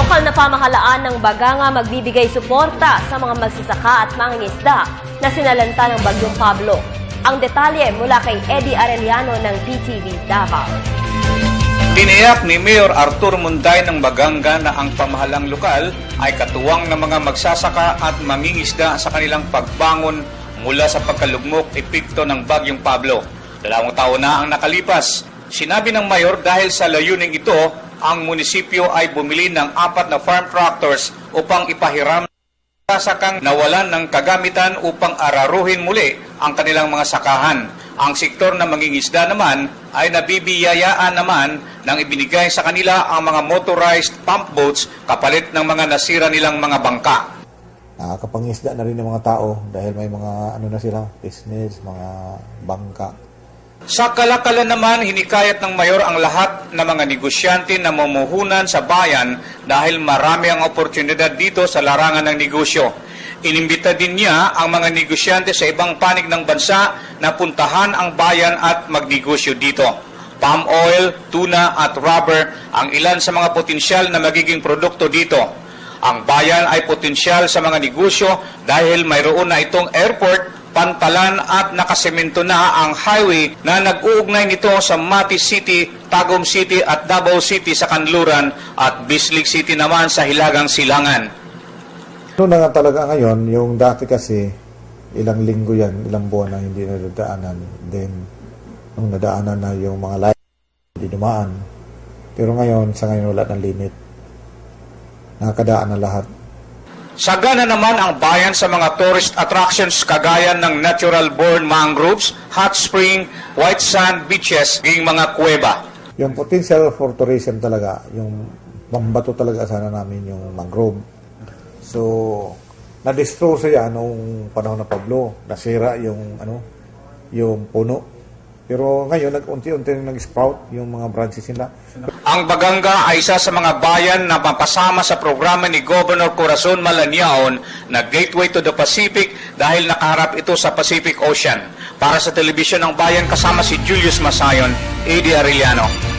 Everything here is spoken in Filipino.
Lokal na pamahalaan ng Baganga magbibigay suporta sa mga magsasaka at mangingisda na sinalanta ng Bagyong Pablo. Ang detalye mula kay Eddie Arellano ng PTV Davao. Tiniyak ni Mayor Arthur Munday ng Baganga na ang pamahalang lokal ay katuwang ng mga magsasaka at mangingisda sa kanilang pagbangon mula sa pagkalugmok epekto ng Bagyong Pablo. 2 taon na ang nakalipas. Sinabi ng Mayor dahil sa layuning ito, ang munisipyo ay bumili ng 4 na farm tractors upang ipahiram sasakang nawalan ng kagamitan upang araruhin muli ang kanilang mga sakahan. Ang sektor na mangingisda naman ay nabibiyayaan naman nang ibinigay sa kanila ang mga motorized pump boats kapalit ng mga nasira nilang mga bangka. Nakapangisda na rin ng mga tao dahil may mga na sila, business, mga bangka. Sa kalakalan naman, hinikayat ng Mayor ang lahat ng mga negosyante na mamumuhunan sa bayan dahil marami ang oportunidad dito sa larangan ng negosyo. Inimbita din niya ang mga negosyante sa ibang panig ng bansa na puntahan ang bayan at magnegosyo dito. Palm oil, tuna at rubber ang ilan sa mga potensyal na magiging produkto dito. Ang bayan ay potensyal sa mga negosyo dahil mayroon na itong airport, pantalan at nakasemento na ang highway na nag-uugnay nito sa Mati City, Tagum City at Davao City sa Kanluran at Bislig City naman sa Hilagang Silangan. Noon na nga talaga ngayon, yung dati kasi ilang linggo yan, ilang buwan na hindi nadadaanan. Then, nung nadaanan na yung mga light, hindi dumaan. Pero ngayon, sa ngayon wala ng limit. Nakakadaan na lahat. Sagana naman ang bayan sa mga tourist attractions kagaya ng natural-born mangroves, hot spring, white sand beaches, ng mga kuweba. Yung potential for tourism talaga, yung pambato talaga sana namin yung mangrove. So, na-destroy siya noong panahon ng Pablo. Nasira yung yung puno. Pero ngayon, nag-unti-unti nag-sprout yung mga branches nila. Ang Baganga ay isa sa mga bayan na mapasama sa programa ni Governor Corazon Malaniaon na Gateway to the Pacific dahil nakaharap ito sa Pacific Ocean. Para sa Telebisyon ng Bayan, kasama si Julius Masayon, Eddie Arellano.